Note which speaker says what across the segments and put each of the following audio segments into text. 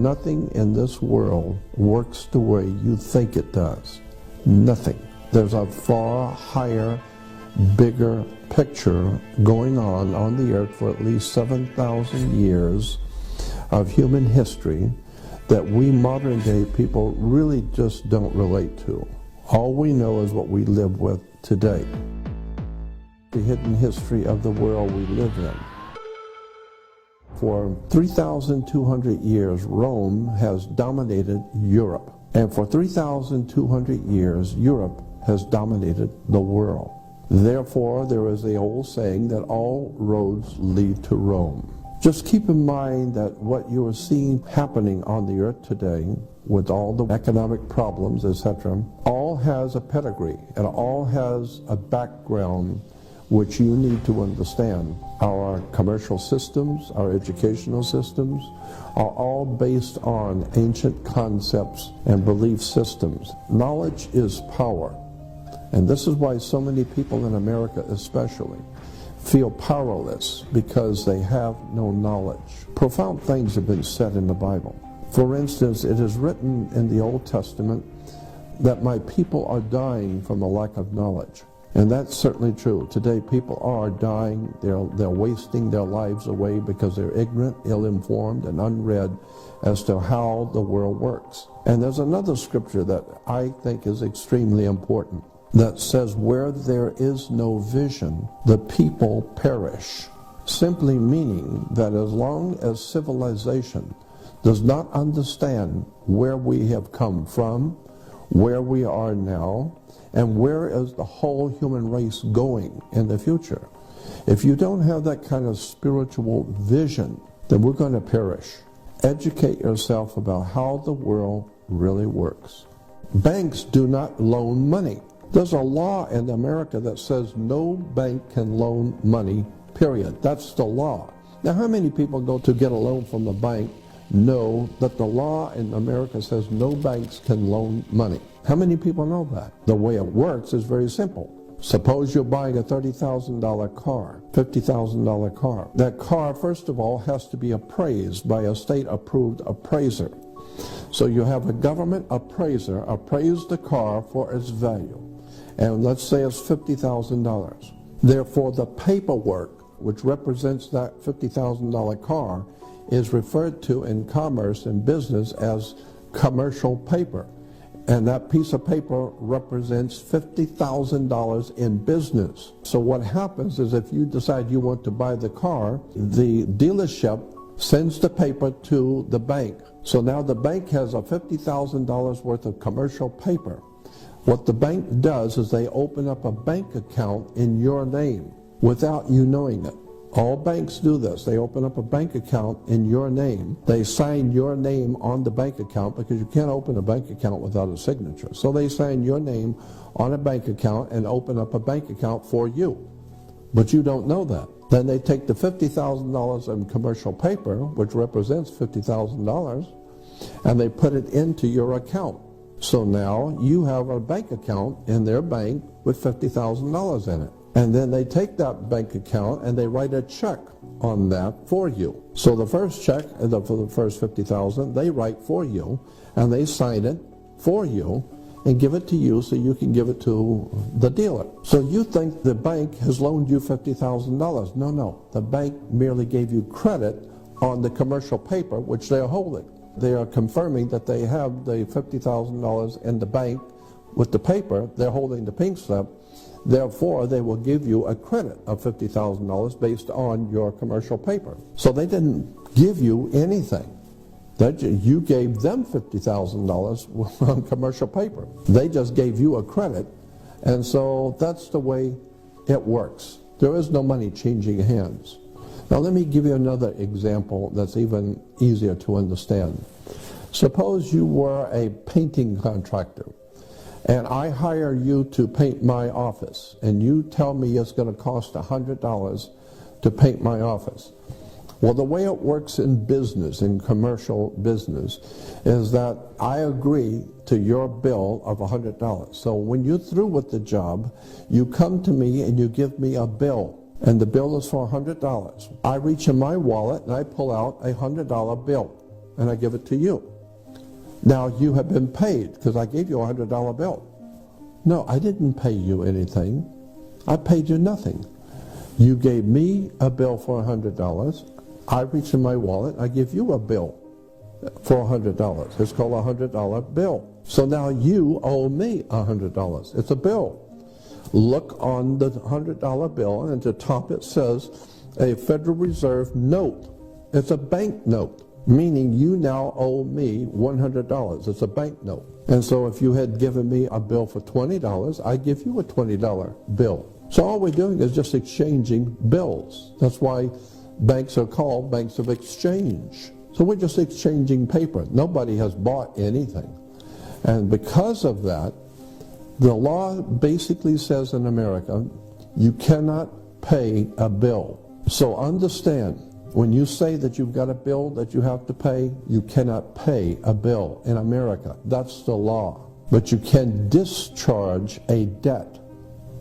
Speaker 1: nothing in this world works the way you think it does. Nothing. There's a far higher, bigger picture going on the earth for at least 7,000 years of human history that we modern day people really just don't relate to. All we know is what we live with today. The hidden history of the world we live in. For 3,200 years, Rome has dominated Europe. And for 3,200 years, Europe has dominated the world. Therefore, there is the old saying that all roads lead to Rome. Just keep in mind that what you are seeing happening on the earth today, with all the economic problems, etc., all has a pedigree and all has a background which you need to understand. Our commercial systems, our educational systems, are all based on ancient concepts and belief systems. Knowledge is power. And this is why so many people in America especially feel powerless, because they have no knowledge. Profound things have been said in the Bible. For instance, it is written in the Old Testament that my people are dying from a lack of knowledge. And that's certainly true. Today people are dying, they're wasting their lives away because they're ignorant, ill-informed, and unread as to how the world works. And there's another scripture that I think is extremely important that says, where there is no vision, the people perish. Simply meaning that as long as civilization does not understand where we have come from, where we are now, and where is the whole human race going in the future, if you don't have that kind of spiritual vision, then we're going to perish. Educate yourself about how the world really works. Banks do not loan money. There's a law in America that says no bank can loan money, period. That's the law. Now, how many people go to get a loan from a bank know that the law in America says no banks can loan money? How many people know that? The way it works is very simple. Suppose you're buying a $30,000 car, $50,000 car. That car, first of all, has to be appraised by a state-approved appraiser. So you have a government appraiser appraise the car for its value. And let's say it's $50,000. Therefore, the paperwork, which represents that $50,000 car, is referred to in commerce and business as commercial paper. And that piece of paper represents $50,000 in business. So what happens is, if you decide you want to buy the car, the dealership sends the paper to the bank. So now the bank has a $50,000 worth of commercial paper. What the bank does is they open up a bank account in your name without you knowing it. All banks do this. They open up a bank account in your name. They sign your name on the bank account, because you can't open a bank account without a signature. So they sign your name on a bank account and open up a bank account for you. But you don't know that. Then they take the $50,000 in commercial paper, which represents $50,000, and they put it into your account. So now you have a bank account in their bank with $50,000 in it. And then they take that bank account and they write a check on that for you. So the first check, for the first $50,000, they write for you, and they sign it for you and give it to you so you can give it to the dealer. So you think the bank has loaned you $50,000. No. The bank merely gave you credit on the commercial paper which they are holding. They are confirming that they have the $50,000 in the bank with the paper. They're holding the pink slip. Therefore, they will give you a credit of $50,000 based on your commercial paper. So they didn't give you anything. You gave them $50,000 on commercial paper. They just gave you a credit, and so that's the way it works. There is no money changing hands. Now let me give you another example that's even easier to understand. Suppose you were a painting contractor, and I hire you to paint my office, and you tell me it's going to cost $100 to paint my office. Well, the way it works in business, in commercial business, is that I agree to your bill of $100. So when you're through with the job, you come to me and you give me a bill, and the bill is for $100. I reach in my wallet and I pull out a $100 bill. and I give it to you. Now you have been paid because I gave you a $100 bill. No, I didn't pay you anything. I paid you nothing. You gave me a bill for $100. I reach in my wallet, I give you a bill for $100. It's called a $100 bill. So now you owe me $100. It's a bill. Look on the $100 bill, and at the top it says a Federal Reserve note. It's a bank note, meaning you now owe me $100. It's a bank note. And so if you had given me a bill for $20, I give you a $20 bill. So all we're doing is just exchanging bills. That's why banks are called banks of exchange. So we're just exchanging paper. Nobody has bought anything. And because of that, the law basically says in America, you cannot pay a bill. So understand, when you say that you've got a bill that you have to pay, you cannot pay a bill in America. That's the law. But you can discharge a debt.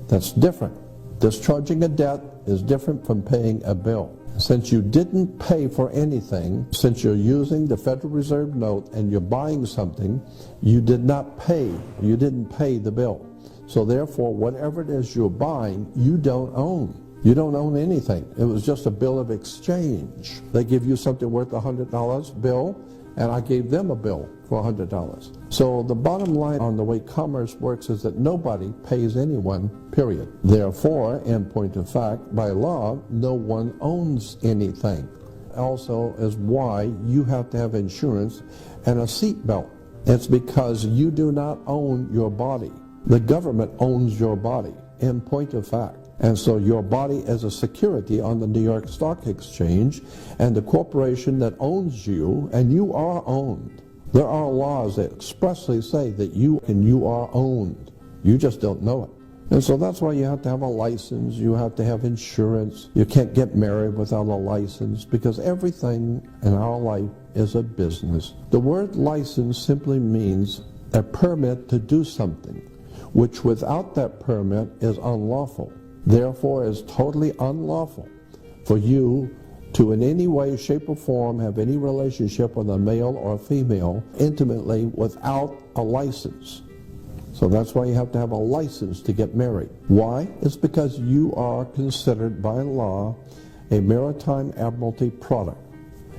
Speaker 1: That's different. Discharging a debt is different from paying a bill. Since you didn't pay for anything, since you're using the Federal Reserve note and you're buying something, you did not pay. You didn't pay the bill. So therefore, whatever it is you're buying, you don't own. You don't own anything. It was just a bill of exchange. They give you something worth $100 bill, and I gave them a bill for $100. So the bottom line on the way commerce works is that nobody pays anyone, period. Therefore, in point of fact, by law, no one owns anything. Also is why you have to have insurance and a seat belt. It's because you do not own your body. The government owns your body, in point of fact. And so your body is a security on the New York Stock Exchange, and the corporation that owns you, and you are owned. There are laws that expressly say that you are owned. You just don't know it. And so that's why you have to have a license, you have to have insurance. You can't get married without a license, because everything in our life is a business. The word license simply means a permit to do something, which without that permit is unlawful. Therefore, is totally unlawful for you to in any way, shape, or form have any relationship with a male or female intimately without a license. So that's why you have to have a license to get married. Why? It's because you are considered by law a maritime admiralty product.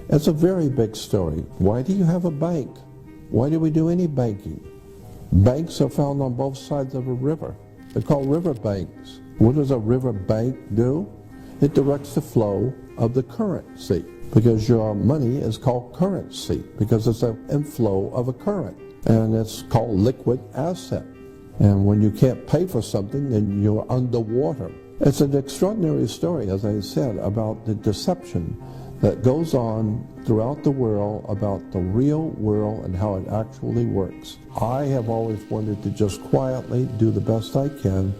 Speaker 1: It's a very big story. Why do you have a bank? Why do we do any banking? Banks are found on both sides of a river. They're called river banks. What does a river bank do? It directs the flow of the currency, because your money is called currency, because it's an inflow of a current, and it's called liquid asset. And when you can't pay for something, then you're underwater. It's an extraordinary story, as I said, about the deception that goes on throughout the world about the real world and how it actually works. I have always wanted to just quietly do the best I can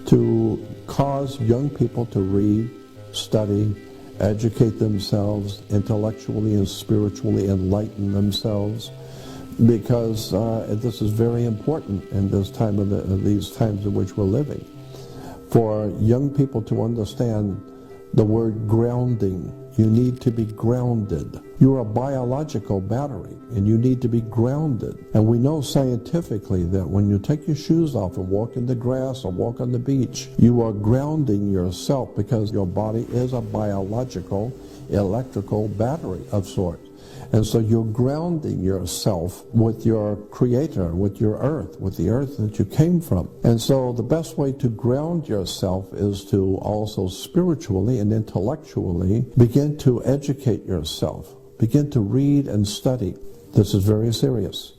Speaker 1: to cause young people to read, study, educate themselves, intellectually and spiritually enlighten themselves, because this is very important in this time of these times in which we're living. For young people to understand the word grounding. You need to be grounded. You're a biological battery, and you need to be grounded. And we know scientifically that when you take your shoes off and walk in the grass or walk on the beach, you are grounding yourself, because your body is a biological, electrical battery of sorts. And so you're grounding yourself with your Creator, with your earth, with the earth that you came from. And so the best way to ground yourself is to also spiritually and intellectually begin to educate yourself. Begin to read and study. This is very serious.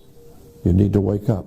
Speaker 1: You need to wake up.